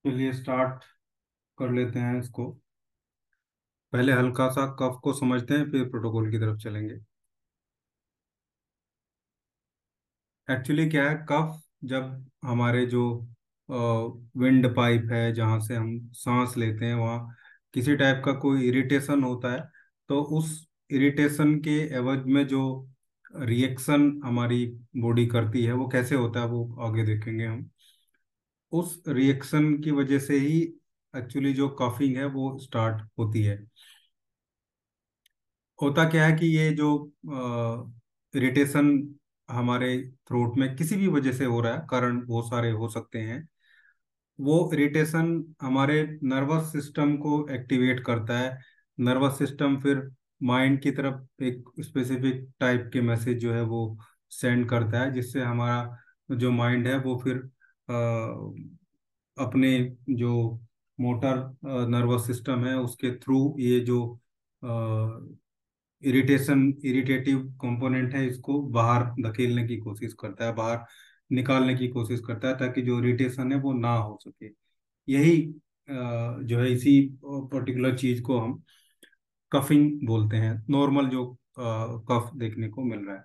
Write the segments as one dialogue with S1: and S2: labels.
S1: चलिए स्टार्ट कर लेते हैं इसको। पहले हल्का सा कफ को समझते हैं, फिर प्रोटोकॉल की तरफ चलेंगे। एक्चुअली क्या है कफ, जब हमारे जो विंड पाइप है जहाँ से हम सांस लेते हैं वहाँ किसी टाइप का कोई इरिटेशन होता है, तो उस इरिटेशन के एवज में जो रिएक्शन हमारी बॉडी करती है वो कैसे होता है वो आगे देखेंगे हम। उस रिएक्शन की वजह से ही एक्चुअली जो कफिंग है वो स्टार्ट होती है। होता क्या है कि ये जो इरिटेशन हमारे थ्रोट में किसी भी वजह से हो रहा है, कारण बहुत सारे हो सकते हैं। वो इरिटेशन हमारे नर्वस सिस्टम को एक्टिवेट करता है। नर्वस सिस्टम फिर माइंड की तरफ एक स्पेसिफिक टाइप के मैसेज जो है वो सेंड करता है, जिससे हमारा जो माइंड है वो फिर अपने जो मोटर नर्वस सिस्टम है उसके थ्रू ये जो इरिटेशन इरिटेटिव कंपोनेंट है इसको बाहर धकेलने की कोशिश करता है, बाहर निकालने की कोशिश करता है, ताकि जो इरिटेशन है वो ना हो सके। यही जो है इसी पर्टिकुलर चीज को हम कफिंग बोलते हैं, नॉर्मल जो कफ देखने को मिल रहा है।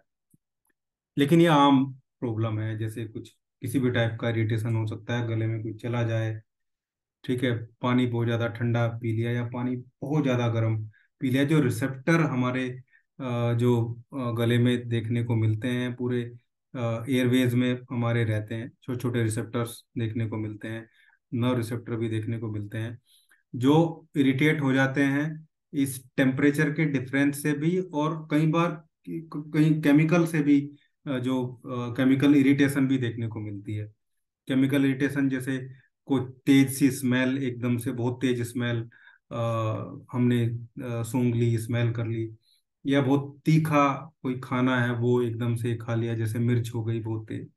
S1: लेकिन ये आम प्रॉब्लम है, जैसे कुछ किसी भी टाइप का इरिटेशन हो सकता है, गले में कुछ चला जाए, ठीक है, पानी बहुत ज़्यादा ठंडा पी लिया या पानी बहुत ज़्यादा गर्म पी लिया। जो रिसेप्टर हमारे जो गले में देखने को मिलते हैं, पूरे एयरवेज में हमारे रहते हैं, छोटे छोटे रिसेप्टर्स देखने को मिलते हैं, नर्व रिसेप्टर भी देखने को मिलते हैं, जो इरिटेट हो जाते हैं इस टेम्परेचर के डिफरेंस से भी, और कई बार कहीं केमिकल से भी, जो केमिकल इरिटेशन भी देखने को मिलती है। केमिकल इरिटेशन जैसे कोई तेज सी स्मेल, एकदम से बहुत तेज स्मेल, हमने सूंघ ली, स्मेल कर ली, या बहुत तीखा कोई खाना है वो एकदम से खा लिया, जैसे मिर्च हो गई बहुत तेज,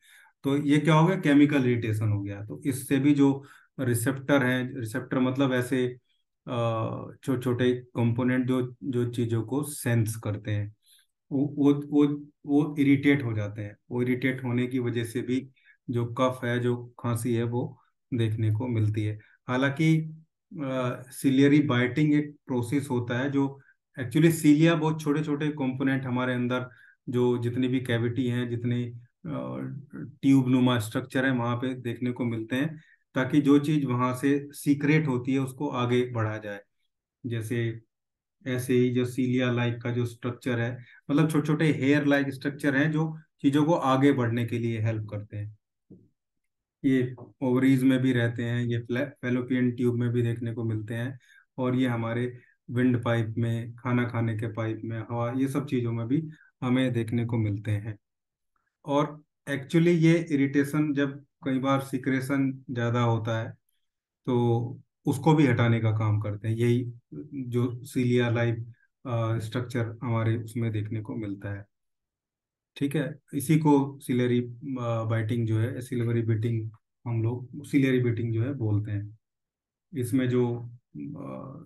S1: तो ये क्या हो गया, केमिकल इरिटेशन हो गया। तो इससे भी जो रिसेप्टर हैं, रिसेप्टर मतलब ऐसे छोटे छोटे कंपोनेंट जो जो चीज़ों को सेंस करते हैं, वो वो वो वो इरिटेट हो जाते हैं। वो इरिटेट होने की वजह से भी जो कफ है, जो खांसी है, वो देखने को मिलती है। हालांकि सिलियरी बाइटिंग एक प्रोसेस होता है, जो एक्चुअली सीलिया बहुत छोटे छोटे कंपोनेंट हमारे अंदर, जो जितनी भी कैविटी हैं, जितने ट्यूब नुमा स्ट्रक्चर है वहाँ पे देखने को मिलते हैं, ताकि जो चीज़ वहाँ से सीक्रेट होती है उसको आगे बढ़ा जाए। जैसे ऐसे ही जो सीलिया लाइक का जो स्ट्रक्चर है, मतलब छोटे छोटे हेयर लाइक स्ट्रक्चर हैं जो चीजों को आगे बढ़ने के लिए हेल्प करते हैं। ये ओवरीज में भी रहते हैं, ये फैलोपियन ट्यूब में भी देखने को मिलते हैं, और ये हमारे विंड पाइप में, खाना खाने के पाइप में, हवा, ये सब चीजों में भी हमें देखने को मिलते हैं। और एक्चुअली ये इरिटेशन जब कई बार सिक्रेशन ज्यादा होता है तो उसको भी हटाने का काम करते हैं, यही जो सीलिया लाइव स्ट्रक्चर हमारे उसमें देखने को मिलता है। ठीक है, इसी को सिलेरी बाइटिंग जो है, सिल्वरी बीटिंग, हम लोग सिलेरी बीटिंग जो है बोलते हैं। इसमें जो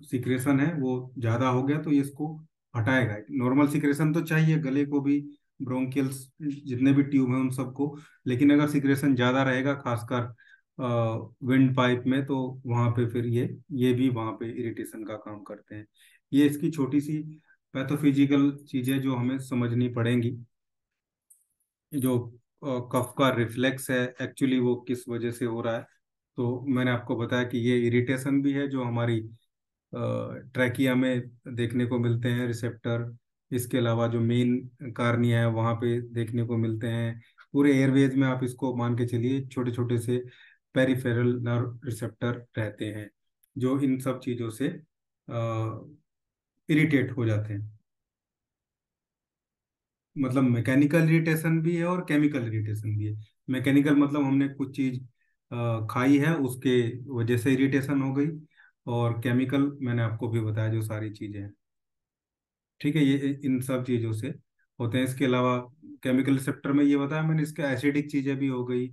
S1: सिक्रेशन है वो ज़्यादा हो गया तो ये इसको हटाएगा। नॉर्मल सिक्रेशन तो चाहिए गले को भी, ब्रोंकियल्स जितने भी ट्यूब हैं उन सबको, लेकिन अगर सिक्रेशन ज़्यादा रहेगा खासकर विंड पाइप में, तो वहाँ पे फिर ये भी वहाँ पे इरिटेशन का काम करते हैं। ये इसकी छोटी सी पैथोफिजिकल चीज़ें जो हमें समझनी पड़ेंगी। जो कफ का रिफ्लेक्स है एक्चुअली वो किस वजह से हो रहा है, तो मैंने आपको बताया कि ये इरिटेशन भी है जो हमारी ट्रैकिया में देखने को मिलते हैं रिसेप्टर। इसके अलावा जो मेन कार्निया है वहाँ पे देखने को मिलते हैं। पूरे एयरवेज में आप इसको मान के चलिए छोटे छोटे से पेरिफेरल नर्व रिसेप्टर रहते हैं, जो इन सब चीज़ों से इरिटेट हो जाते हैं। मतलब मैकेनिकल इरिटेशन भी है और केमिकल इरिटेशन भी है। मैकेनिकल मतलब हमने कुछ चीज खाई है उसके वजह से इरिटेशन हो गई, और केमिकल मैंने आपको भी बताया जो सारी चीजें हैं। ठीक है, ये इन सब चीजों से होते हैं। इसके अलावा केमिकल रिसेप्टर में ये बताया मैंने, इसके एसिडिक चीजें भी हो गई,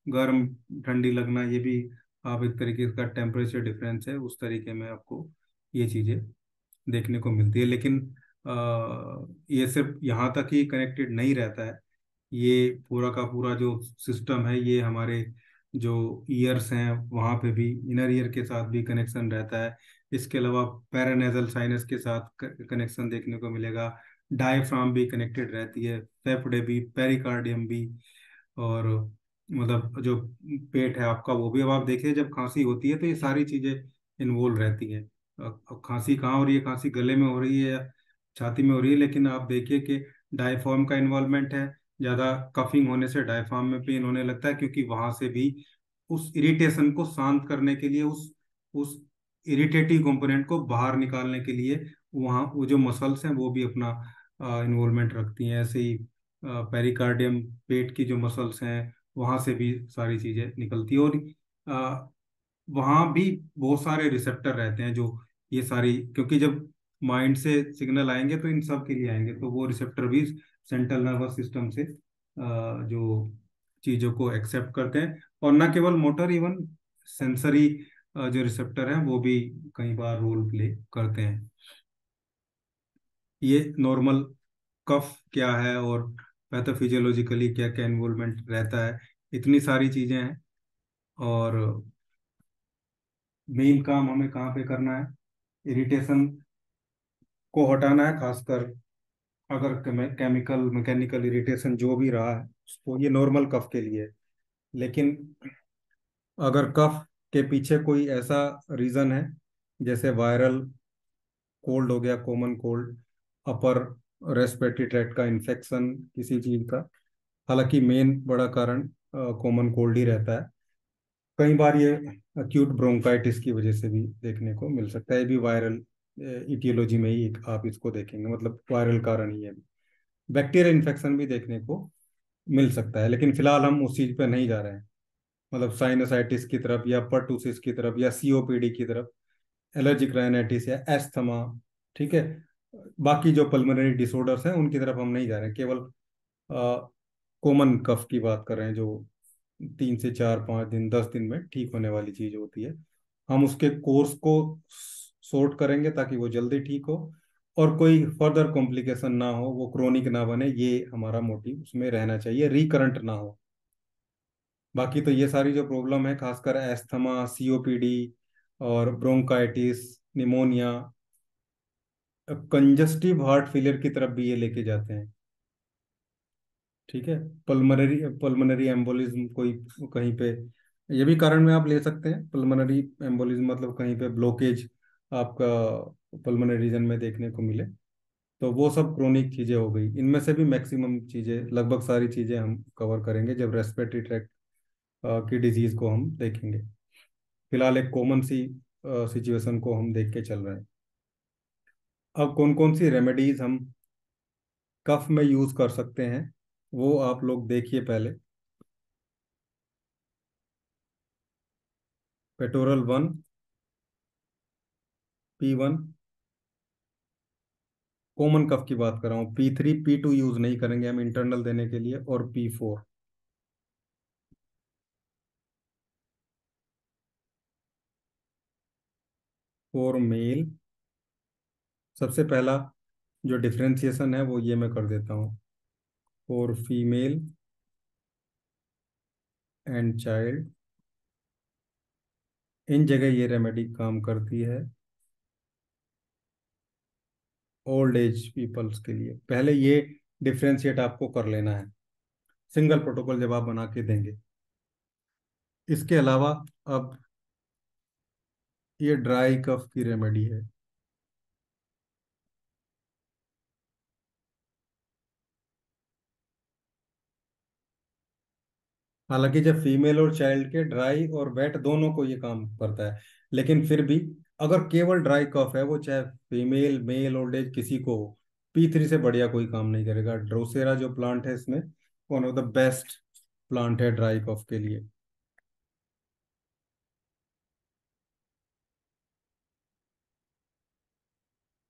S1: गर्म ठंडी लगना, ये भी आप एक तरीके का टेम्परेचर डिफरेंस है, उस तरीके में आपको ये चीजें देखने को मिलती है। लेकिन ये सिर्फ यहाँ तक ही कनेक्टेड नहीं रहता है। ये पूरा का पूरा जो सिस्टम है ये हमारे जो ईयर्स हैं वहाँ पे भी, इनर ईयर के साथ भी कनेक्शन रहता है। इसके अलावा पैरानेजल साइनस के साथ कनेक्शन देखने को मिलेगा। डायफ्राम भी कनेक्टेड रहती है, फेफड़े भी, पेरिकार्डियम भी, और मतलब जो पेट है आपका वो भी। अब आप देखिए जब खांसी होती है तो ये सारी चीजें इन्वॉल्व रहती हैं। अब खांसी कहाँ हो रही है? खांसी गले में हो रही है या छाती में हो रही है, लेकिन आप देखिए कि डायफ्राम का इन्वॉल्वमेंट है। ज्यादा कफिंग होने से डायफ्राम में पेन होने लगता है, क्योंकि वहां से भी उस इरिटेशन को शांत करने के लिए, उस इरिटेटिव कंपोनेंट को बाहर निकालने के लिए वहाँ वो जो मसल्स हैं वो भी अपना इन्वॉल्वमेंट रखती हैं। ऐसे ही पेरिकार्डियम, पेट की जो मसल्स हैं वहाँ से भी सारी चीजें निकलती है। और वहाँ भी बहुत सारे रिसेप्टर रहते हैं जो ये सारी, क्योंकि जब माइंड से सिग्नल आएंगे तो इन सब के लिए आएंगे, तो वो रिसेप्टर भी सेंट्रल नर्वस सिस्टम से जो चीज़ों को एक्सेप्ट करते हैं। और न केवल मोटर, इवन सेंसरी जो रिसेप्टर हैं वो भी कई बार रोल प्ले करते हैं। ये नॉर्मल कफ क्या है और पैथोफिजियोलॉजिकली क्या क्या इन्वॉल्वमेंट रहता है, इतनी सारी चीजें हैं। और मेन काम हमें कहाँ पे करना है? इरिटेशन को हटाना है, खासकर अगर केमिकल मैकेनिकल इरिटेशन जो भी रहा है उसको, ये नॉर्मल कफ के लिए है। लेकिन अगर कफ के पीछे कोई ऐसा रीजन है, जैसे वायरल कोल्ड हो गया, common cold, upper respiratory tract का इन्फेक्शन किसी चीज का, हालांकि मेन बड़ा कारण कॉमन कोल्ड ही रहता है। कई बार ये अक्यूट ब्रोंकाइटिस की वजह से भी देखने को मिल सकता है। ये भी वायरल इटियोलॉजी में ही एक आप इसको देखेंगे, मतलब वायरल कारण ही है। बैक्टीरियल इन्फेक्शन भी देखने को मिल सकता है, लेकिन फिलहाल हम उस चीज पे नहीं जा रहे हैं, मतलब साइनसाइटिस की तरफ या पर्टूसिस की तरफ या सीओपीडी की तरफ, एलर्जिक राइनाइटिस या एस्थमा। ठीक है, बाकी जो पल्मोनरी डिसऑर्डर्स हैं उनकी तरफ हम नहीं जा रहे हैं, केवल कॉमन कफ की बात कर रहे हैं, जो 3 से 4 5 दिन 10 दिन में ठीक होने वाली चीज होती है। हम उसके कोर्स को सॉर्ट करेंगे ताकि वो जल्दी ठीक हो और कोई फर्दर कॉम्प्लिकेशन ना हो, वो क्रोनिक ना बने, ये हमारा मोटिव उसमें रहना चाहिए, रिकरेंट ना हो। बाकी तो ये सारी जो प्रॉब्लम है, खासकर एस्थमा, सीओपीडी और bronchitis, pneumonia, congestive heart failure की तरफ भी ये लेके जाते हैं। ठीक है, पल्मोनरी पल्मोनरी एम्बोलिज्म कोई कहीं पे, ये भी कारण में आप ले सकते हैं। पल्मोनरी एम्बोलिज्म मतलब कहीं पे ब्लॉकेज आपका पल्मोनरी रीजन में देखने को मिले, तो वो सब क्रोनिक चीजें हो गई। इनमें से भी मैक्सिमम चीजें, लगभग सारी चीजें हम कवर करेंगे जब रेस्पिरेटरी ट्रैक्ट की डिजीज को हम देखेंगे। फिलहाल एक कॉमन सी सिचुएशन को हम देख के चल रहे हैं। अब कौन कौन सी रेमेडीज हम कफ में यूज कर सकते हैं वो आप लोग देखिए पहले। पेटोरल 1, P1, कॉमन कफ की बात कर रहा हूँ। P3 P2 यूज नहीं करेंगे हम इंटरनल देने के लिए, और P4 फॉर मेल। सबसे पहला जो डिफरेंशिएशन है वो ये मैं कर देता हूँ, फॉर फीमेल एंड चाइल्ड, इन जगह ये रेमेडी काम करती है। ओल्ड एज पीपल्स के लिए पहले ये डिफरेंशिएट आपको कर लेना है, सिंगल प्रोटोकॉल जब आप बना के देंगे। इसके अलावा अब ये ड्राई कफ की रेमेडी है। हालांकि जब फीमेल और चाइल्ड के ड्राई और वेट दोनों को ये काम करता है, लेकिन फिर भी अगर केवल ड्राई कफ है, वो चाहे फीमेल मेल ओल्ड एज किसी को हो, P3 से बढ़िया कोई काम नहीं करेगा। ड्रोसेरा जो प्लांट है इसमें one of the best plant है ड्राई कफ के लिए।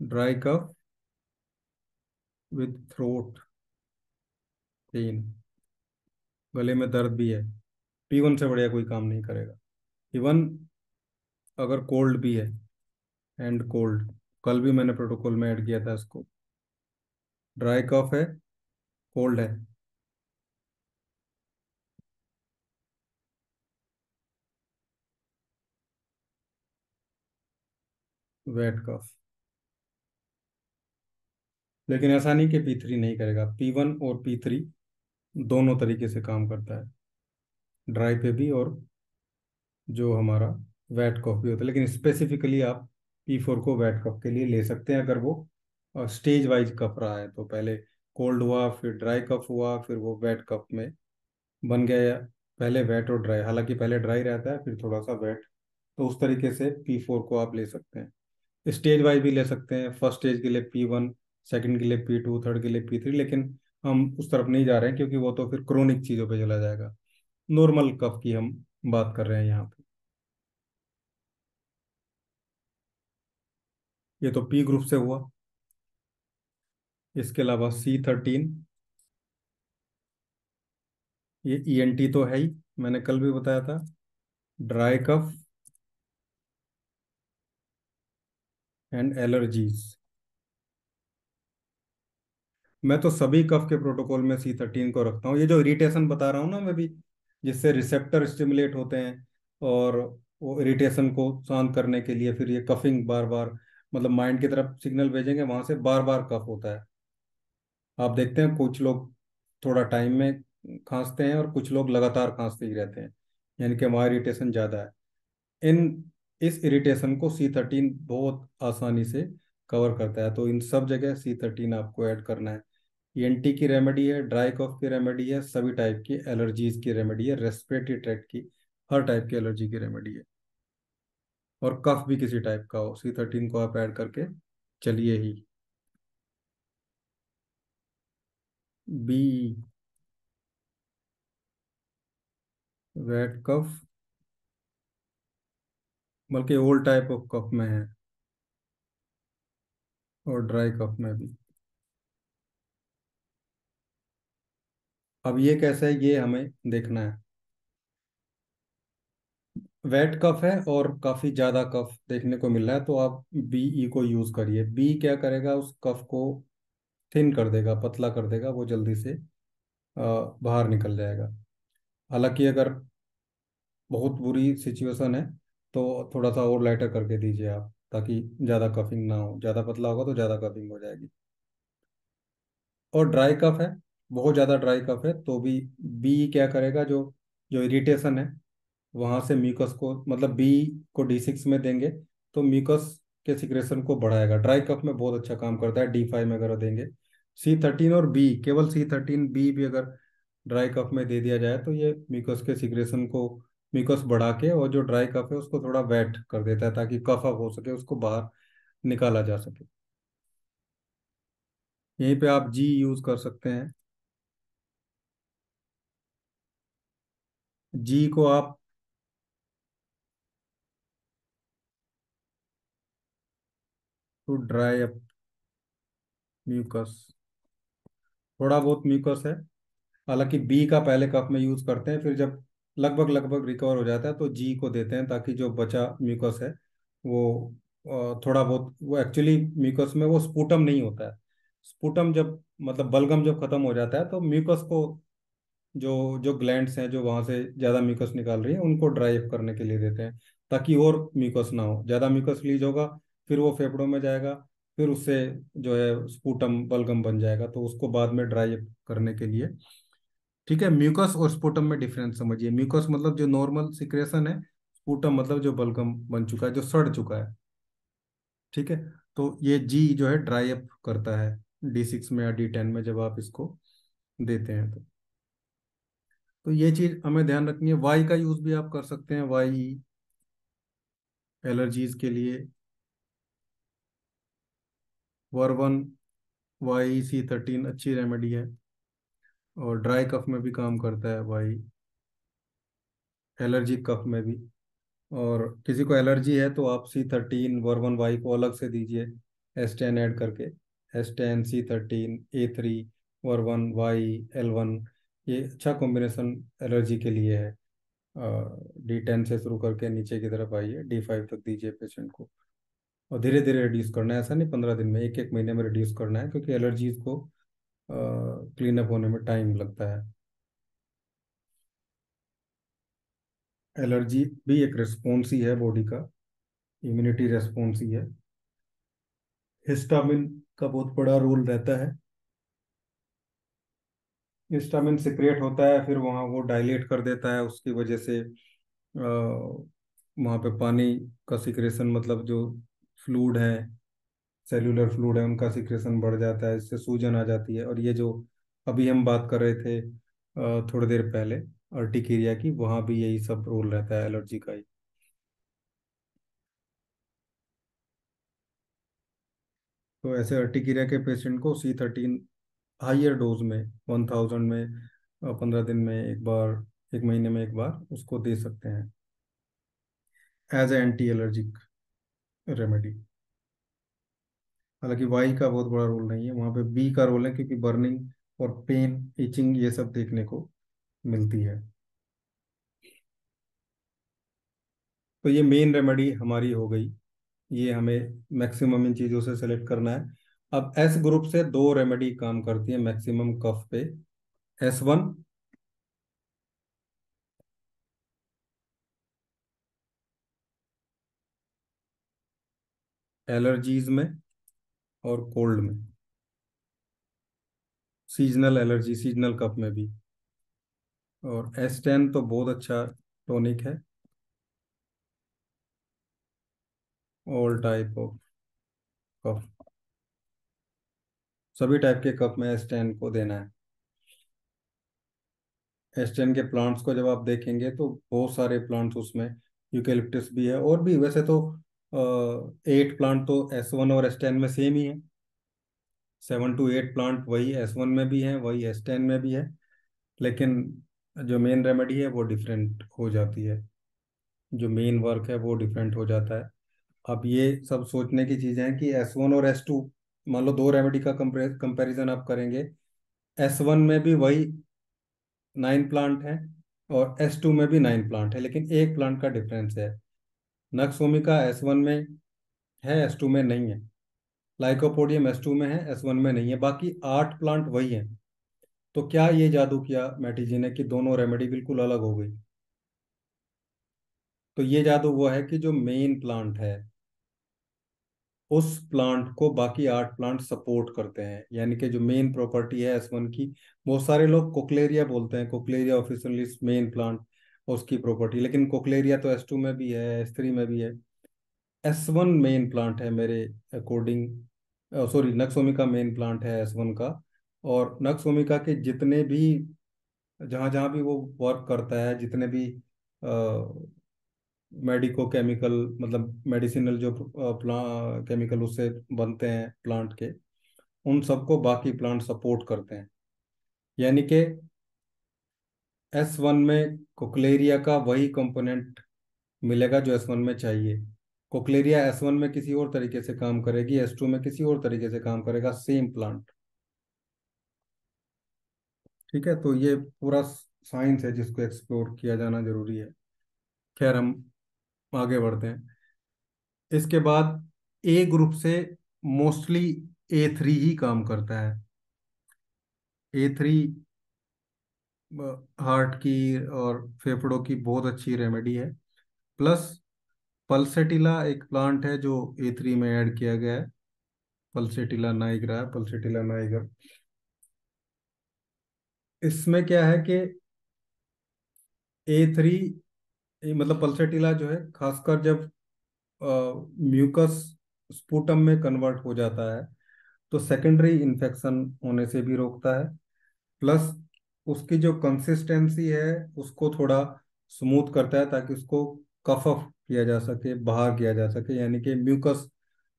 S1: Dry cough with throat pain, गले में दर्द भी है, P1 से बढ़िया कोई काम नहीं करेगा। इवन अगर कोल्ड भी है, एंड कोल्ड, कल भी मैंने प्रोटोकॉल में ऐड किया था इसको। ड्राई कफ है, कोल्ड है, वेट कफ। लेकिन ऐसा नहीं कि P3 नहीं करेगा, P1 और P3 दोनों तरीके से काम करता है, ड्राई पे भी और जो हमारा वेट कफ भी होता है। लेकिन स्पेसिफिकली आप P4 को वेट कफ के लिए ले सकते हैं अगर वो स्टेज वाइज कफ रहा है, तो पहले कोल्ड हुआ, फिर ड्राई कफ हुआ, फिर वो वेट कफ में बन गया, या पहले वेट और ड्राई, हालांकि पहले ड्राई रहता है फिर थोड़ा सा वेट, तो उस तरीके से P4 को आप ले सकते हैं। स्टेज वाइज भी ले सकते हैं, फर्स्ट स्टेज के लिए P1, सेकंड के लिए P2, थर्ड के लिए P3, लेकिन हम उस तरफ नहीं जा रहे हैं क्योंकि वो तो फिर क्रोनिक चीज़ों पे चला जाएगा। नॉर्मल कफ की हम बात कर रहे हैं यहाँ पे। ये तो P ग्रुप से हुआ। इसके अलावा C13, ये ENT तो है ही, मैंने कल भी बताया था। ड्राई कफ एंड एलर्जीज, मैं तो सभी कफ के प्रोटोकॉल में C13 को रखता हूँ। ये जो इरिटेशन बता रहा हूँ ना मैं भी, जिससे रिसेप्टर स्टिमुलेट होते हैं, और वो इरिटेशन को शांत करने के लिए फिर ये कफिंग बार बार, मतलब माइंड की तरफ सिग्नल भेजेंगे, वहां से बार बार कफ होता है। आप देखते हैं कुछ लोग थोड़ा टाइम में खांसते हैं और कुछ लोग लगातार खांसते ही रहते हैं, यानी कि वहाँ इरिटेशन ज़्यादा है। इन इस इरिटेशन को C13 बहुत आसानी से कवर करता है, तो इन सब जगह C13 आपको ऐड करना है। ENT की रेमेडी है, ड्राई कफ की रेमेडी है, सभी टाइप की एलर्जीज की रेमेडी है, रेस्पिरेटरी ट्रैक्ट की हर टाइप की एलर्जी की रेमेडी है। और कफ भी किसी टाइप का हो, C13 को आप ऐड करके चलिए ही। बी, वेट कफ, बल्कि ओल्ड टाइप ऑफ कफ में है, और ड्राई कफ में भी। अब ये कैसा है ये हमें देखना है। वेट कफ है और काफी ज्यादा कफ देखने को मिल रहा है, तो आप BE को यूज करिए। बी क्या करेगा, उस कफ को थिन कर देगा, पतला कर देगा, वो जल्दी से बाहर निकल जाएगा। हालांकि अगर बहुत बुरी सिचुएशन है तो थोड़ा सा और लाइटर करके दीजिए आप, ताकि ज़्यादा कफिंग ना हो। ज़्यादा पतला होगा तो ज़्यादा कफिंग हो जाएगी। और ड्राई कफ है, बहुत ज़्यादा ड्राई कफ है, तो भी बी क्या करेगा, जो जो इरिटेशन है वहाँ से म्यूकस को, मतलब बी को D6 में देंगे तो म्यूकस के सिक्रेशन को बढ़ाएगा। ड्राई कफ में बहुत अच्छा काम करता है, D5 में अगर देंगे। C13 और बी, केवल C13 बी भी अगर ड्राई कफ में दे दिया जाए तो ये म्यूकस के सिक्रेशन को, म्यूकस बढ़ा के, और जो ड्राई कफ है उसको थोड़ा वेट कर देता है, ताकि कफ अप हो सके, उसको बाहर निकाला जा सके। यहीं पे आप जी यूज कर सकते हैं। जी को आप, टू ड्राई अप म्यूकस, थोड़ा बहुत म्यूकस है। हालांकि बी का पहले कप में यूज करते हैं, फिर जब लगभग लगभग रिकवर हो जाता है तो जी को देते हैं, ताकि जो बचा म्यूकस है वो थोड़ा बहुत, वो एक्चुअली म्यूकस में वो स्पूटम नहीं होता है। स्पूटम जब, मतलब बलगम जब खत्म हो जाता है तो म्यूकस को, जो जो ग्लैंड्स हैं जो वहां से ज़्यादा म्यूकस निकाल रही हैं उनको ड्राई अप करने के लिए देते हैं, ताकि और म्यूकस ना हो। ज़्यादा म्यूकस रिलीज होगा, फिर वो फेफड़ों में जाएगा, फिर उससे जो है स्पूटम बलगम बन जाएगा, तो उसको बाद में ड्राई अप करने के लिए। ठीक है, म्यूकस और स्पूटम में डिफरेंस समझिए। म्यूकस मतलब जो नॉर्मल सिक्रेशन है, स्पूटम मतलब जो बलगम बन चुका है, जो सड़ चुका है। ठीक है, तो ये जी जो है ड्राई अप करता है D6 में या D10 में जब आप इसको देते हैं तो ये चीज हमें ध्यान रखनी है। वाई का यूज भी आप कर सकते हैं, वाई एलर्जीज के लिए, वर्बन, YC13 अच्छी रेमेडी है, और ड्राई कफ में भी काम करता है वाई, एलर्जिक कफ में भी। और किसी को एलर्जी है तो आप C13 वर्बन वाई को अलग से दीजिए, S10 ऐड करके। S10 C13 A3 वर्बन Y L1, ये अच्छा कॉम्बिनेशन एलर्जी के लिए है। D10 से शुरू करके नीचे की तरफ आइए, D5 तक दीजिए पेशेंट को। और धीरे धीरे रिड्यूस करना है, ऐसा नहीं 15 दिन में, एक एक महीने में रिड्यूस करना है, क्योंकि एलर्जीज को क्लीन अप होने में टाइम लगता है। एलर्जी भी एक रिस्पॉन्स ही है बॉडी का, इम्यूनिटी रिस्पॉन्स ही है। हिस्टामिन का बहुत बड़ा रोल रहता है। हिस्टामिन सिक्रिएट होता है, फिर वहाँ वो डायलेट कर देता है, उसकी वजह से वहाँ पे पानी का सिक्रेशन, मतलब जो फ्लूड है, सेल्यूलर फ्लूड है, उनका सिक्रेशन बढ़ जाता है, इससे सूजन आ जाती है। और ये जो अभी हम बात कर रहे थे थोड़ी देर पहले अर्टिकेरिया की, वहाँ भी यही सब रोल रहता है एलर्जी का ही। तो ऐसे अर्टिकेरिया के पेशेंट को C13 हाइयर डोज में 1000 में 15 दिन में एक बार, 1 महीने में एक बार उसको दे सकते हैं as a anti allergic remedy. हालांकि वाई का बहुत बड़ा रोल नहीं है वहाँ पे, बी का रोल है, क्योंकि बर्निंग और पेन, इचिंग ये सब देखने को मिलती है। तो ये मेन रेमेडी हमारी हो गई। ये हमें मैक्सिमम इन चीज़ों से सेलेक्ट करना है। अब एस ग्रुप से दो रेमेडी काम करती है मैक्सिमम कफ पे। S1 एलर्जीज में और कोल्ड में, सीजनल एलर्जी, सीजनल कफ में भी। और S10 तो बहुत अच्छा टॉनिक है, ऑल टाइप ऑफ कफ, सभी टाइप के कफ में S10 को देना है। S10 के प्लांट्स को जब आप देखेंगे तो बहुत सारे प्लांट्स उसमें, यूकेलिप्टस भी है, और भी वैसे तो 8 प्लांट तो S1 और S10 में सेम ही है। 7 to 8 प्लांट वही S1 में भी है, वही S10 में भी है, लेकिन जो मेन रेमेडी है वो डिफरेंट हो जाती है, जो मेन वर्क है वो डिफरेंट हो जाता है। अब ये सब सोचने की चीजें हैं कि S1 और S2, मान लो दो रेमेडी का कंपैरिजन आप करेंगे, S1 में भी वही 9 प्लांट है और S2 में भी 9 प्लांट है, लेकिन एक प्लांट का डिफरेंस है। नक्सोमिका S1 में है, S2 में नहीं है। लाइकोपोडियम S2 में है, S1 में नहीं है। बाकी 8 प्लांट वही है। तो क्या ये जादू किया मैटी जी ने कि दोनों रेमेडी बिल्कुल अलग हो गई? तो ये जादू वो है कि जो मेन प्लांट है, उस प्लांट को बाकी 8 प्लांट सपोर्ट करते हैं, यानी कि जो मेन प्रॉपर्टी है S1 की, बहुत सारे लोग कोक्लेरिया बोलते हैं, कोक्लेरिया ऑफिशियली मेन प्लांट उसकी प्रॉपर्टी, लेकिन कोक्लेरिया तो S2 में भी है, S3 में भी है। S1 मेन प्लांट है मेरे according, sorry, nux vomica main plant है S1 का। और नक्सोमिका के जितने भी, जहाँ जहाँ भी वो वर्क करता है, जितने भी मेडिको केमिकल, मतलब मेडिसिनल जो केमिकल उससे बनते हैं प्लांट के, उन सबको बाकी प्लांट सपोर्ट करते हैं। यानी कि S1 में कोक्लेरिया का वही कंपोनेंट मिलेगा जो S1 में चाहिए। कोक्लेरिया S1 में किसी और तरीके से काम करेगी, S2 में किसी और तरीके से काम करेगा, सेम प्लांट। ठीक है, तो ये पूरा साइंस है जिसको एक्सप्लोर किया जाना जरूरी है। खैर, हम आगे बढ़ते हैं। इसके बाद ए ग्रुप से मोस्टली A3 ही काम करता है। A3 हार्ट की और फेफड़ों की बहुत अच्छी रेमेडी है। प्लस पल्सेटिला एक प्लांट है जो A3 में ऐड किया गया है, पल्सेटिला नाइग्रा, पल्सेटिला नाइगर। इसमें क्या है कि A3, मतलब पल्सेटिला जो है, खासकर जब म्यूकस स्पूटम में कन्वर्ट हो जाता है तो सेकेंडरी इन्फेक्शन होने से भी रोकता है। प्लस उसकी जो कंसिस्टेंसी है उसको थोड़ा स्मूथ करता है, ताकि उसको कफ अफ किया जा सके, बाहर किया जा सके, यानी कि म्यूकस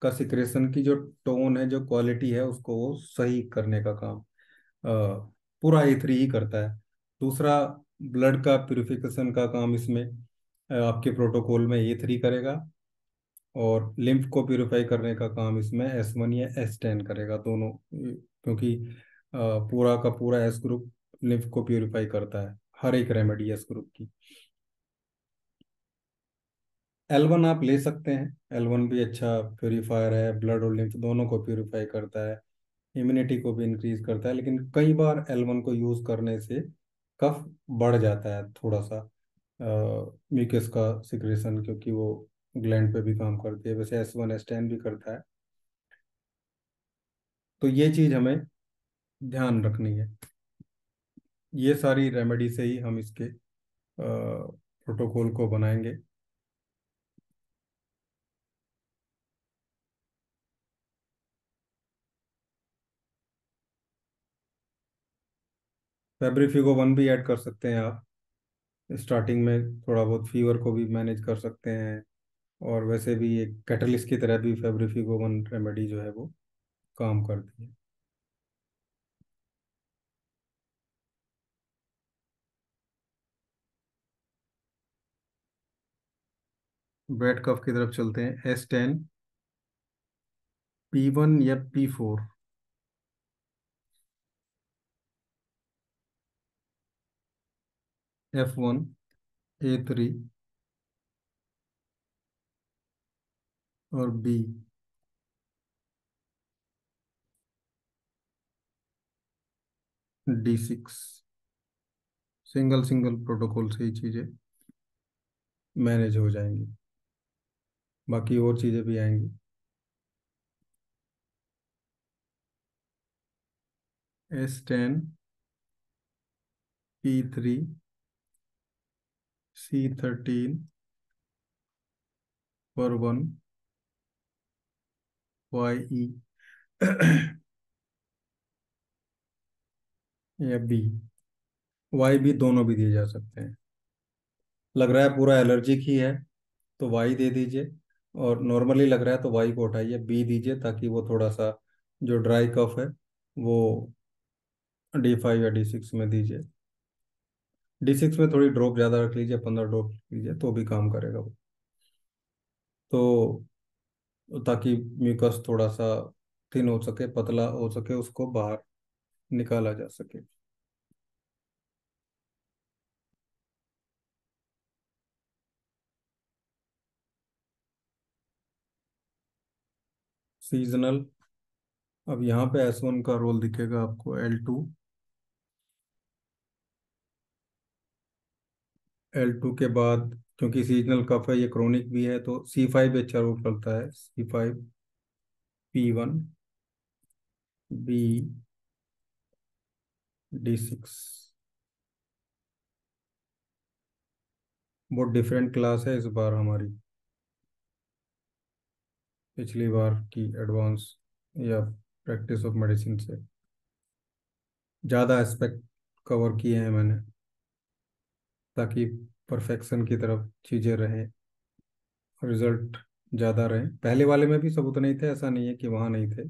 S1: का सिक्रेशन की जो टोन है, जो क्वालिटी है, उसको वो सही करने का काम पूरा A3 ही करता है। दूसरा, ब्लड का प्यूरिफिकेशन का काम इसमें आपके प्रोटोकॉल में A3 करेगा। और लिम्फ को प्यूरिफाई करने का काम इसमें S1 या S10 करेगा, दोनों, क्योंकि पूरा का पूरा एस ग्रुप लिम्फ को प्यूरिफाई करता है, हर एक रेमेडी एस ग्रुप की। L1 आप ले सकते हैं, L1 भी अच्छा प्यूरिफायर है, ब्लड और लिम्फ दोनों को प्यूरिफाई करता है, इम्यूनिटी को भी इंक्रीज करता है। लेकिन कई बार L1 को यूज करने से कफ बढ़ जाता है थोड़ा सा, म्यूकस का सिक्रेशन, क्योंकि वो ग्लैंड पे भी काम करती है। वैसे S1 S10 भी करता है। तो ये चीज़ हमें ध्यान रखनी है। ये सारी रेमेडी से ही हम इसके प्रोटोकॉल को बनाएंगे। फेब्रिफिको 1 भी ऐड कर सकते हैं आप। स्टार्टिंग में थोड़ा बहुत फीवर को भी मैनेज कर सकते हैं। और वैसे भी एक कैटलिस्ट की तरह भी फेब्रिफिको 1 रेमेडी जो है वो काम करती है। बेड कफ की तरफ चलते हैं। S10, P1 या P4? F1, A3 और B? D6। Single single protocol से ही चीज़ें मैनेज हो जाएंगी, बाकी और चीज़ें भी आएंगी। S10, P3, C13, पर 1, YE या B? YB दोनों भी दिए जा सकते हैं। लग रहा है पूरा एलर्जिक ही है तो वाई दे दीजिए, और नॉर्मली लग रहा है तो वाई को हटाइए, बी दीजिए, ताकि वो थोड़ा सा जो ड्राई कफ है वो D5 या D6 में दीजिए। D6 में थोड़ी ड्रॉप ज़्यादा रख लीजिए, 15 ड्रॉप लीजिए तो भी काम करेगा वो। तो ताकि म्यूकस थोड़ा सा थिन हो सके, पतला हो सके, उसको बाहर निकाला जा सके। सीजनल, अब यहाँ पे S1 का रोल दिखेगा आपको। L2 के बाद, क्योंकि सीजनल कफ है, ये क्रोनिक भी है, तो C5 भी अच्छा रोल करता है। C5, P1, B, D6। बहुत डिफरेंट क्लास है इस बार हमारी, पिछली बार की एडवांस या प्रैक्टिस ऑफ मेडिसिन से ज़्यादा एस्पेक्ट कवर किए हैं मैंने, ताकि परफेक्शन की तरफ चीज़ें रहें, रिजल्ट ज़्यादा रहे। पहले वाले में भी सब उतने ही थे, ऐसा नहीं है कि वहाँ नहीं थे।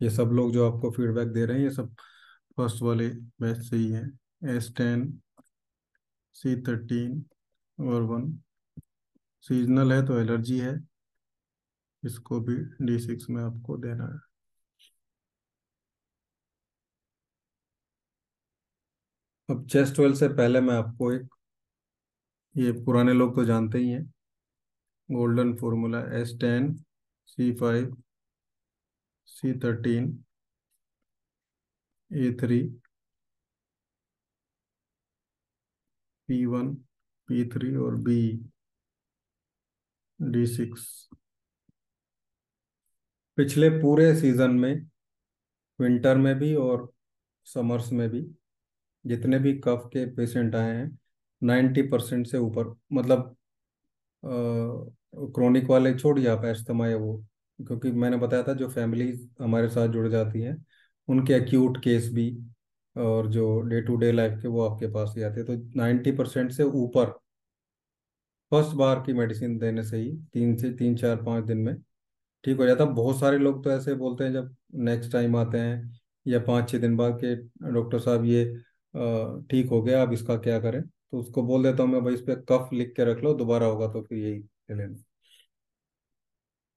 S1: ये सब लोग जो आपको फीडबैक दे रहे हैं, ये सब फर्स्ट वाले बैच से ही हैं। S10, C13 और 1 सीजनल है तो एलर्जी है, इसको भी D6 में आपको देना है। अब चेस्ट वेल से पहले मैं आपको एक, ये पुराने लोग तो जानते ही हैं, golden formula. S10, C5, C13, A3, P1, P3 और B, D6। पिछले पूरे सीजन में, विंटर में भी और समर्स में भी, जितने भी कफ के पेशेंट आए हैं, 90% से ऊपर, मतलब क्रोनिक वाले छोड़िए आप, अस्थमा या वो, क्योंकि मैंने बताया था जो फैमिली हमारे साथ जुड़ जाती हैं उनके एक्यूट केस भी, और जो डे टू डे लाइफ के, वो आपके पास ही आते हैं। तो 90% से ऊपर फर्स्ट बार की मेडिसिन देने से ही 3 4 5 दिन में ठीक हो जाता है। बहुत सारे लोग तो ऐसे बोलते हैं जब नेक्स्ट टाइम आते हैं या 5 6 दिन बाद के, डॉक्टर साहब ये ठीक हो गया, अब इसका क्या करें? तो उसको बोल देता हूँ मैं, भाई इस पे कफ लिख के रख लो, दोबारा होगा तो फिर यही ले लेना।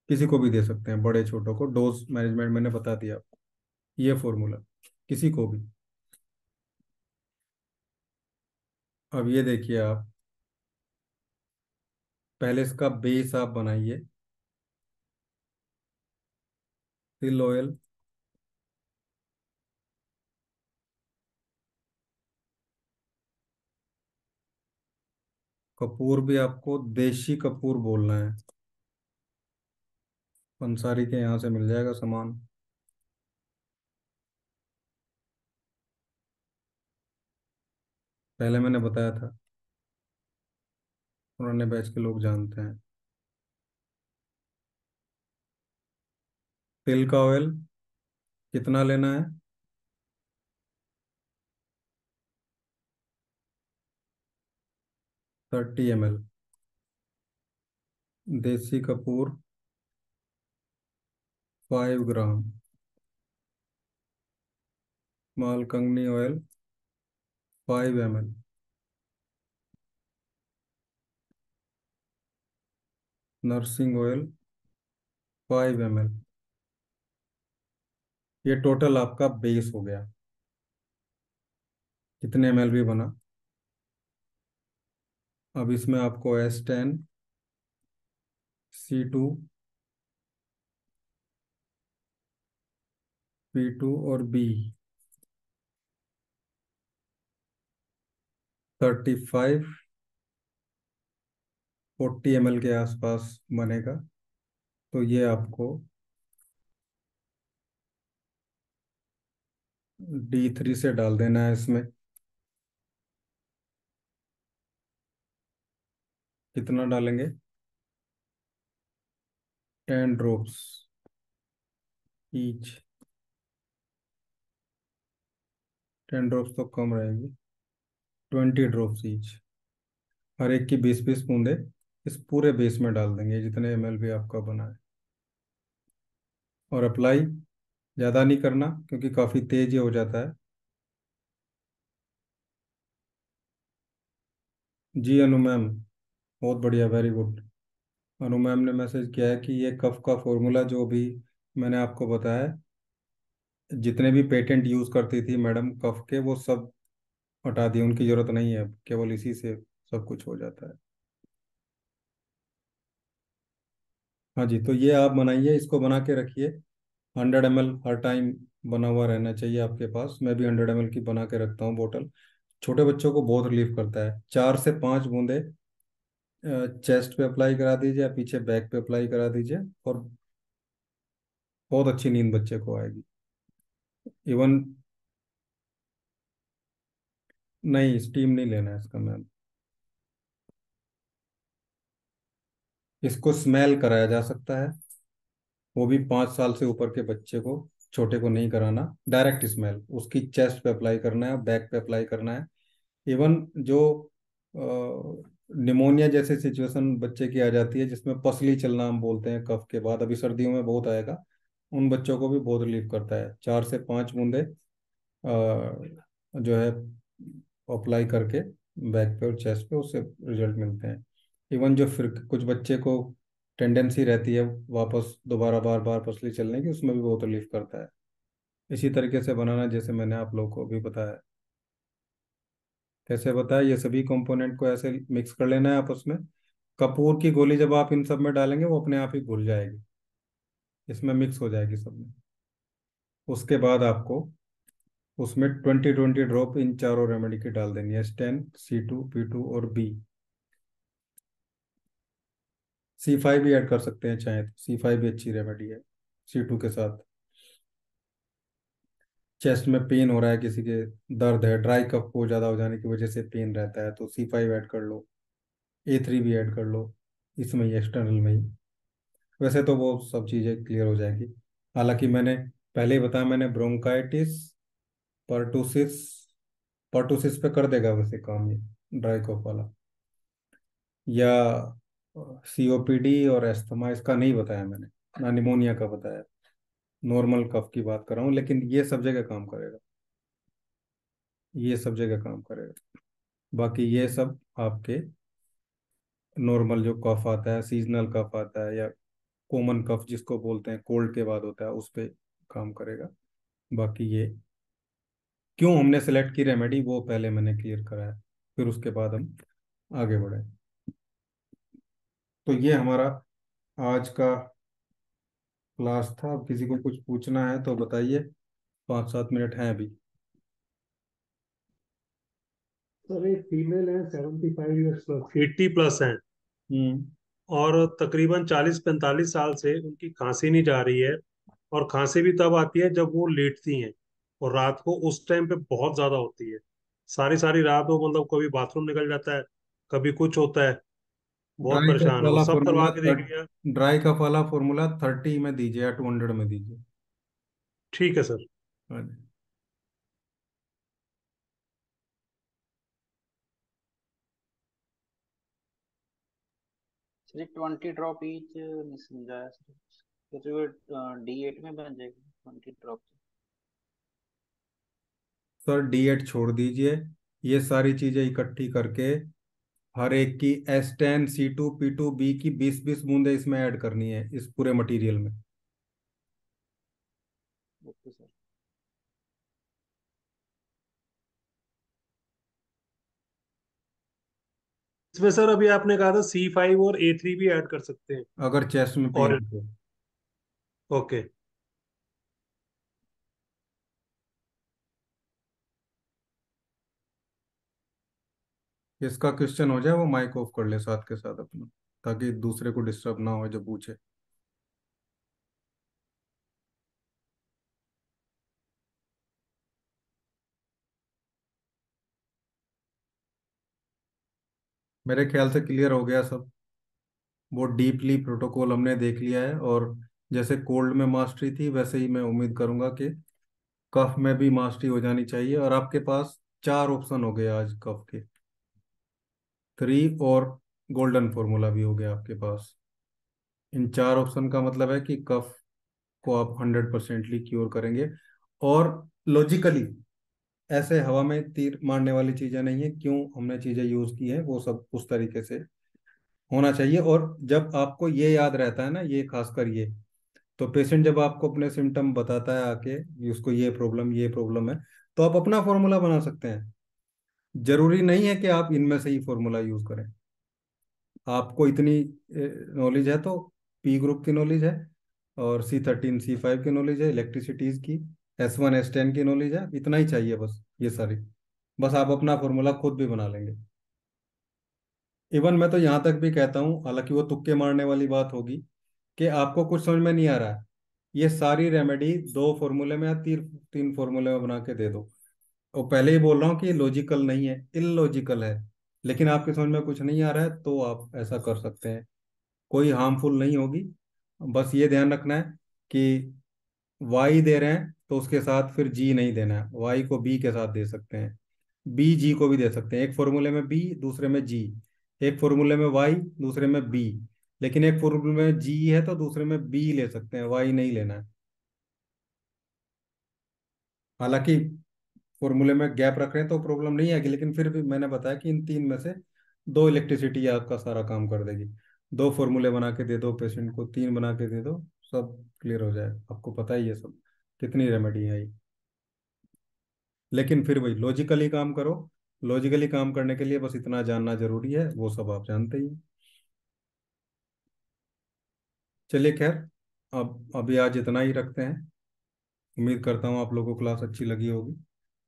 S1: किसी को भी दे सकते हैं, बड़े छोटों को, डोज मैनेजमेंट मैंने बता दिया आपको, ये फॉर्मूला किसी को भी। अब ये देखिए आप, पहले इसका बेस आप बनाइए। तिल ऑयल, कपूर भी आपको देशी कपूर बोलना है। पंसारी के यहाँ से मिल जाएगा सामान। पहले मैंने बताया था, पुराने बैच के लोग जानते हैं। तिल का ऑयल कितना लेना है? 30 ml। देसी कपूर 5 ग्राम। मालकंगनी ऑयल 5 ml। नर्सिंग ऑयल 5 ml। ये टोटल आपका बेस हो गया। कितने ml भी बना। अब इसमें आपको S10 C2 P2 और B 35 40 ml के आसपास बनेगा। तो ये आपको D3 से डाल देना है इसमें। कितना डालेंगे? 10 ड्रॉप्स ईच। 10 ड्रॉप्स तो कम रहेगी। 20 ड्रॉप्स ईच। हर एक की 20 20 बूंदे इस पूरे बेस में डाल देंगे, जितने ml भी आपका बना है। और अप्लाई ज़्यादा नहीं करना, क्योंकि काफ़ी तेज ये हो जाता है। जी अनु मैम, बहुत बढ़िया, वेरी गुड। अनु मैम ने मैसेज किया है कि ये कफ का फॉर्मूला जो भी मैंने आपको बताया, जितने भी पेटेंट यूज़ करती थी मैडम कफ के, वो सब हटा दिए, उनकी ज़रूरत नहीं है अब, केवल इसी से सब कुछ हो जाता है। हाँ जी, तो ये आप बनाइए, इसको बना के रखिए। 100 ml हर टाइम बना हुआ रहना चाहिए आपके पास। मैं भी 100 ml की बना के रखता हूँ बोतल। छोटे बच्चों को बहुत रिलीफ करता है। 4 से 5 बूंदे चेस्ट पे अप्लाई करा दीजिए या पीछे बैक पे अप्लाई करा दीजिए, और बहुत अच्छी नींद बच्चे को आएगी। इवन, नहीं स्टीम नहीं लेना है इसका मैम। इसको स्मेल कराया जा सकता है, वो भी 5 साल से ऊपर के बच्चे को, छोटे को नहीं कराना। डायरेक्ट स्मेल उसकी चेस्ट पे अप्लाई करना है, बैक पे अप्लाई करना है। इवन जो निमोनिया जैसे सिचुएशन बच्चे की आ जाती है, जिसमें पसली चलना हम बोलते हैं कफ के बाद, अभी सर्दियों में बहुत आएगा, उन बच्चों को भी बहुत रिलीफ करता है। 4 से 5 बूंदे जो है अप्लाई करके बैक पे और चेस्ट पे, उससे रिजल्ट मिलते हैं। इवन जो फिर कुछ बच्चे को टेंडेंसी रहती है वापस दोबारा बार बार पसली चलने की, उसमें भी बहुत रिलीफ करता है। इसी तरीके से बनाना जैसे मैंने आप लोगों को भी बताया। कैसे बताया? ये सभी कंपोनेंट को ऐसे मिक्स कर लेना है आपस में। कपूर की गोली जब आप इन सब में डालेंगे, वो अपने आप ही घुल जाएगी, इसमें मिक्स हो जाएगी सब में। उसके बाद आपको उसमें 20 20 ड्रॉप इन चारों रेमेडी की डाल देनी है, S10 C2 P2 और B। C5 भी ऐड कर सकते हैं चाहे तो, C5 भी अच्छी रेमेडी है C2 के साथ। चेस्ट में पेन हो रहा है किसी के, दर्द है, ड्राई कफ को ज़्यादा हो जाने की वजह से पेन रहता है, तो C5 ऐड कर लो। A3 भी ऐड कर लो, इसमें ही एक्सटर्नल में ही। वैसे तो वो सब चीज़ें क्लियर हो जाएगी। हालांकि मैंने पहले ही बताया, मैंने ब्रोंकाइटिस, पर्टुसिस, पर्टुसिस पे कर देगा वैसे काम ये, ड्राई कफ वाला। या COPD और एस्थमा, इसका नहीं बताया मैंने, ना निमोनिया का बताया। नॉर्मल कफ की बात कर रहा हूँ, लेकिन ये सब जगह काम करेगा, ये सब जगह काम करेगा। बाकी ये सब आपके नॉर्मल जो कफ आता है, सीजनल कफ आता है, या कॉमन कफ जिसको बोलते हैं, कोल्ड के बाद होता है, उस पे काम करेगा। बाकी ये क्यों हमने सेलेक्ट की रेमेडी, वो पहले मैंने क्लियर करा है, फिर उसके बाद हम आगे बढ़े। तो ये हमारा आज का क्लास था। अब किसी को कुछ पूछना है तो बताइए, 5 7 मिनट हैं अभी।
S2: सर एक फीमेल है 75 ईयर्स प्लस 80 प्लस है।
S1: हम्म।
S2: और तकरीबन 40-45 साल से उनकी खांसी नहीं जा रही है। और खांसी भी तब आती है जब वो लेटती हैं, और रात को उस टाइम पे बहुत ज्यादा होती है। सारी सारी रात वो मतलब कभी बाथरूम निकल जाता है, कभी कुछ होता है। बहुत
S1: ड्राई कफ
S2: परेशान है वो,
S1: वाला
S2: सब करवा
S1: फॉर्मूला
S2: के देख लिया।
S1: ड्राई कफ वाला फॉर्मूला 30 में दीजिए या 200 में दीजिए।
S2: ठीक है सर।
S1: हाँ जी।
S3: सर 20 ड्रॉप ईच नहीं समझाया सर, तो वो D8 में बन जाएगी 20 ड्रॉप।
S1: सर D8 छोड़ दीजिए, ये सारी चीजें इकट्ठी करके हर एक की S10 C2P2B की 20-20 बूंदे इसमें ऐड करनी है इस पूरे मटेरियल में।
S3: Okay sir.
S2: इसमें सर अभी आपने कहा था C5 और A3 भी ऐड कर सकते हैं।
S1: अगर चेस्ट में पेन
S2: और
S1: है तो।
S2: ओके।
S1: इसका क्वेश्चन हो जाए वो माइक ऑफ कर ले साथ के साथ अपना, ताकि दूसरे को डिस्टर्ब ना हो जब पूछे। मेरे ख्याल से क्लियर हो गया सब। वो डीपली प्रोटोकॉल हमने देख लिया है, और जैसे कोल्ड में मास्टरी थी वैसे ही मैं उम्मीद करूंगा कि कफ में भी मास्टरी हो जानी चाहिए। और आपके पास 4 ऑप्शन हो गए आज कफ के, 3, और गोल्डन फॉर्मूला भी हो गया आपके पास। इन 4 ऑप्शन का मतलब है कि कफ को आप 100%ली क्योर करेंगे। और लॉजिकली ऐसे हवा में तीर मारने वाली चीजें नहीं है, क्यों हमने चीजें यूज की है वो सब उस तरीके से होना चाहिए। और जब आपको ये याद रहता है ना, ये खासकर ये, तो पेशेंट जब आपको अपने सिम्टम बताता है आके कि उसको ये प्रॉब्लम है, तो आप अपना फॉर्मूला बना सकते हैं। जरूरी नहीं है कि आप इनमें से ही फॉर्मूला यूज करें। आपको इतनी नॉलेज है तो पी ग्रुप की नॉलेज है, और C13 C5 की नॉलेज है, इलेक्ट्रिसिटीज की S1 S10 की नॉलेज है, इतना ही चाहिए बस ये सारी। बस आप अपना फॉर्मूला खुद भी बना लेंगे। इवन मैं तो यहाँ तक भी कहता हूँ, हालांकि वो तुक्के मारने वाली बात होगी, कि आपको कुछ समझ में नहीं आ रहा है, ये सारी रेमेडी 2 फॉर्मूले में या 3 फॉर्मूले में बना के दे दो। और पहले ही बोल रहा हूँ कि लॉजिकल नहीं है, इलॉजिकल है। लेकिन आपके समझ में कुछ नहीं आ रहा है तो आप ऐसा कर सकते हैं, कोई हार्मफुल नहीं होगी। बस ये ध्यान रखना है कि वाई दे रहे हैं तो उसके साथ फिर जी नहीं देना है, वाई को बी के साथ दे सकते हैं, बी जी को भी दे सकते हैं। एक फॉर्मूले में बी, दूसरे में जी। एक फॉर्मूले में वाई, दूसरे में बी। लेकिन एक फॉर्मूले में जी है तो दूसरे में बी ले सकते हैं, वाई नहीं लेना है। हालांकि फॉर्मूले में गैप रख रहे हैं तो प्रॉब्लम नहीं आएगी, लेकिन फिर भी मैंने बताया कि इन तीन में से दो इलेक्ट्रिसिटी आपका सारा काम कर देगी। 2 फॉर्मूले बना के दे दो पेशेंट को, 3 बना के दे दो, सब क्लियर हो जाए। आपको पता ही है सब कितनी रेमेडी है ये। लेकिन फिर वही लॉजिकली काम करो। लॉजिकली काम करने के लिए बस इतना जानना जरूरी है, वो सब आप जानते ही हैं। चलिए खैर, अब अभी आज इतना ही रखते हैं। उम्मीद करता हूँ आप लोगों को क्लास अच्छी लगी होगी।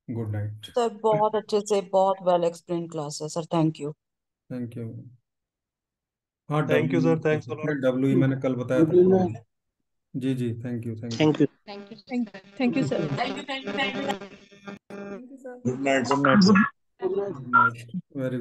S1: Good night.
S4: सर बहुत अच्छे से, बहुत वेल एक्सप्लेन क्लास है sir, thank you.
S1: Thank you. हाँ
S2: थैंक यू
S1: डब्ल्यू
S2: सर,
S1: कर
S2: थैंक्स अ
S1: सकते
S2: लॉट।
S1: हैं, डब्ल्यू मैंने कल बताया था
S5: Good
S1: डब्ल्यू।
S5: night.
S1: जी जी, thank you thank you.
S5: Thank you.
S6: Thank you, sir.
S5: Thank you, sir.
S6: Thank you, sir.
S5: Good night.
S1: Good night sir.
S5: Good night.
S1: Good night. Very